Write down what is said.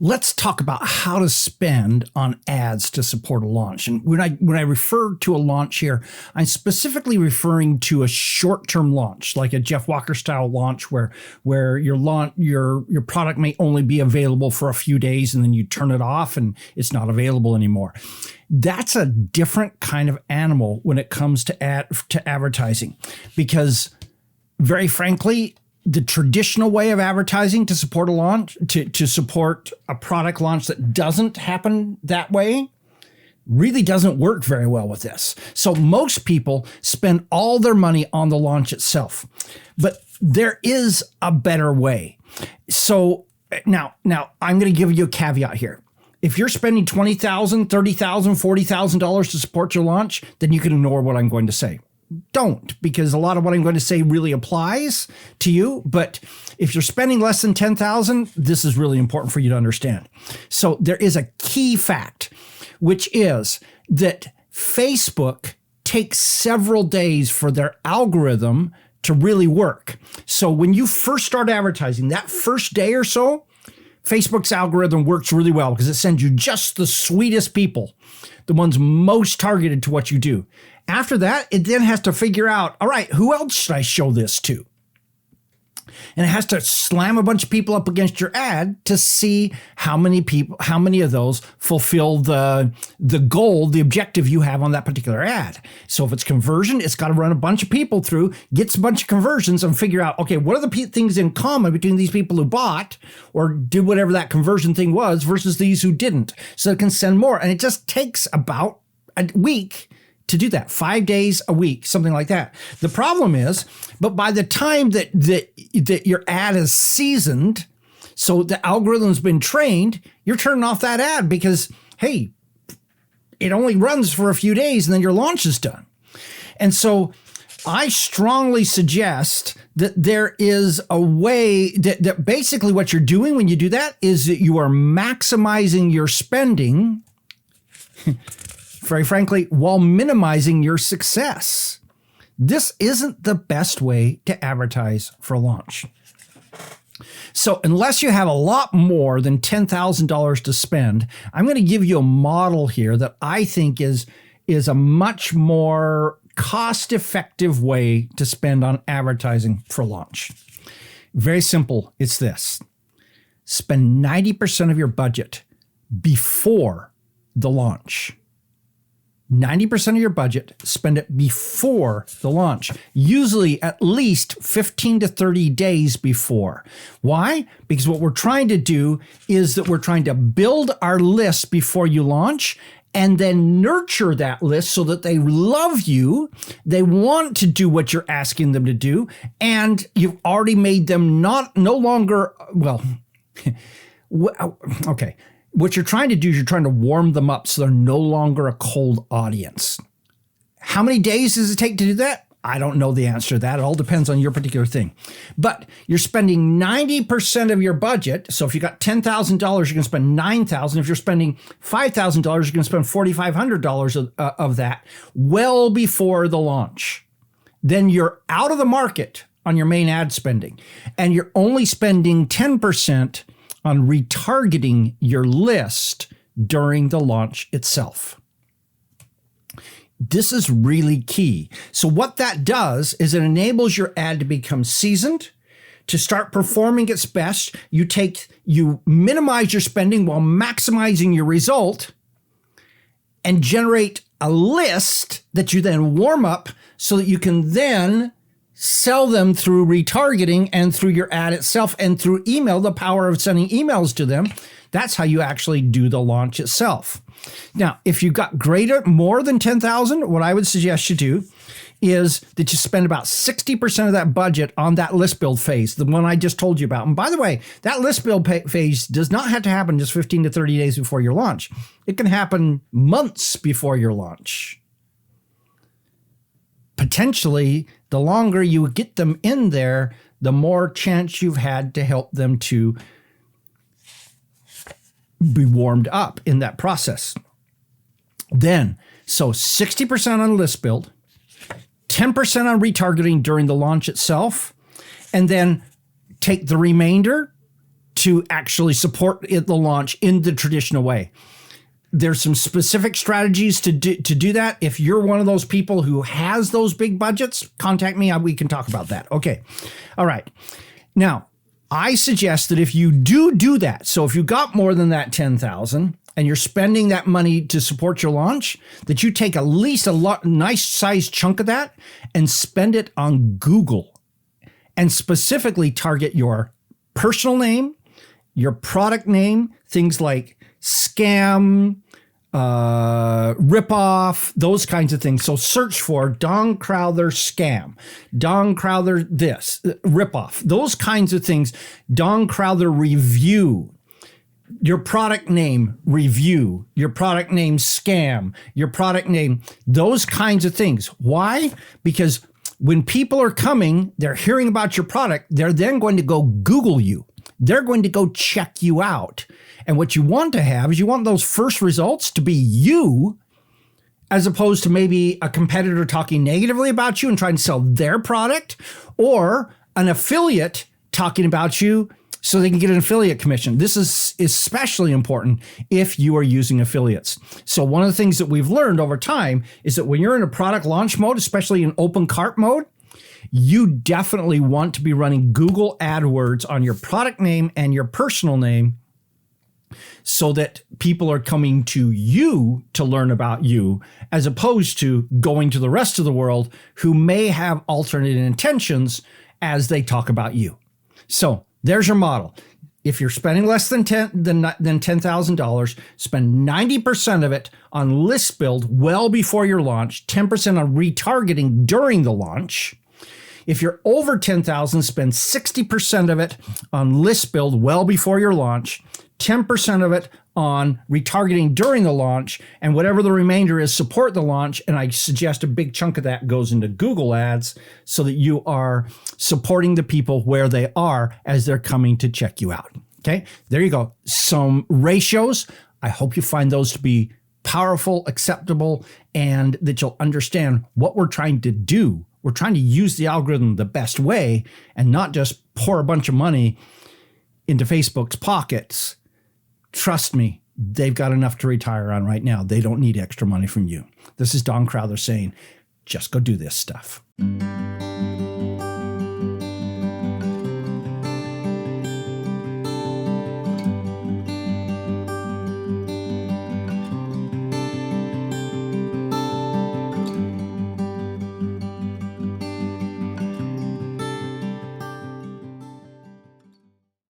Let's talk about how to spend on ads to support a launch. And when I refer to a launch here, I'm specifically referring to a short-term launch, like a Jeff Walker style launch where your product may only be available for a few days and then you turn it off and it's not available anymore. That's a different kind of animal when it comes to advertising, because very frankly, the traditional way of advertising to support a launch, to support a product launch that doesn't happen that way, really doesn't work very well with this. So most people spend all their money on the launch itself, but there is a better way. So now I'm going to give you a caveat here. If you're spending $20,000, $30,000, $40,000 to support your launch, then you can ignore what I'm going to say. Don't, because a lot of what I'm going to say really applies to you. But if you're spending less than $10,000, this is really important for you to understand. So there is a key fact, which is that Facebook takes several days for their algorithm to really work. So when you first start advertising, that first day or so, Facebook's algorithm works really well because it sends you just the sweetest people, the ones most targeted to what you do. After that, it then has to figure out, all right, who else should I show this to? And it has to slam a bunch of people up against your ad to see how many of those fulfill the goal, the objective you have on that particular ad. So if it's conversion, it's got to run a bunch of people through, gets a bunch of conversions and figure out, okay, what are the things in common between these people who bought or did whatever that conversion thing was versus these who didn't, so it can send more. And it just takes about a week to do that, 5 days a week, something like that. The problem is, but by the time that your ad is seasoned, so the algorithm's been trained, you're turning off that ad because, hey, it only runs for a few days and then your launch is done. And so I strongly suggest that there is a way that basically what you're doing when you do that is that you are maximizing your spending very frankly, while minimizing your success. This isn't the best way to advertise for a launch. So unless you have a lot more than $10,000 to spend, I'm going to give you a model here that I think is a much more cost-effective way to spend on advertising for launch. Very simple. It's this. Spend 90% of your budget before the launch. 90% of your budget, spend it before the launch, usually at least 15 to 30 days before. Why? Because what we're trying to do is that we're trying to build our list before you launch and then nurture that list so that they love you, they want to do what you're asking them to do, and you've already made them no longer, okay. What you're trying to do is you're trying to warm them up so they're no longer a cold audience. How many days does it take to do that? I don't know the answer to that. It all depends on your particular thing. But you're spending 90% of your budget. So if you got $10,000, you're going to spend $9,000. If you're spending $5,000, you're going to spend $4,500 of that well before the launch. Then you're out of the market on your main ad spending, and you're only spending 10% on retargeting your list during the launch itself. This is really key. So what that does is it enables your ad to become seasoned, to start performing its best. You minimize your spending while maximizing your result and generate a list that you then warm up so that you can then sell them through retargeting and through your ad itself and through email, the power of sending emails to them. That's how you actually do the launch itself. Now, if you've got more than 10,000, what I would suggest you do is that you spend about 60% of that budget on that list build phase, the one I just told you about. And by the way, that list build phase does not have to happen just 15 to 30 days before your launch. It can happen months before your launch. Potentially, the longer you get them in there, the more chance you've had to help them to be warmed up in that process. Then, so 60% on list build, 10% on retargeting during the launch itself, and then take the remainder to actually support the launch in the traditional way. There's some specific strategies to do that. If you're one of those people who has those big budgets, contact me. We can talk about that. Okay. All right. Now, I suggest that if you do that, so if you got more than that 10,000 and you're spending that money to support your launch, that you take at least a nice sized chunk of that and spend it on Google, and specifically target your personal name, your product name, things like scam, ripoff, those kinds of things. So search for Don Crowther scam, Don Crowther this, ripoff, those kinds of things. Don Crowther review, your product name review, your product name scam, your product name, those kinds of things. Why? Because when people are coming, they're hearing about your product, they're then going to go Google you. They're going to go check you out. And what you want to have is you want those first results to be you, as opposed to maybe a competitor talking negatively about you and trying to sell their product, or an affiliate talking about you so they can get an affiliate commission. This is especially important if you are using affiliates. So one of the things that we've learned over time is that when you're in a product launch mode, especially in open cart mode, you definitely want to be running Google AdWords on your product name and your personal name, so that people are coming to you to learn about you, as opposed to going to the rest of the world who may have alternate intentions as they talk about you. So there's your model. If you're spending less than $10,000, spend 90% of it on list build well before your launch, 10% on retargeting during the launch. If you're over 10,000, spend 60% of it on list build well before your launch, 10% of it on retargeting during the launch, and whatever the remainder is, support the launch. And I suggest a big chunk of that goes into Google Ads so that you are supporting the people where they are as they're coming to check you out. Okay, there you go. Some ratios. I hope you find those to be powerful, acceptable, and that you'll understand what we're trying to do. We're trying to use the algorithm the best way and not just pour a bunch of money into Facebook's pockets. Trust me, they've got enough to retire on right now. They don't need extra money from you. This is Don Crowther saying, just go do this stuff.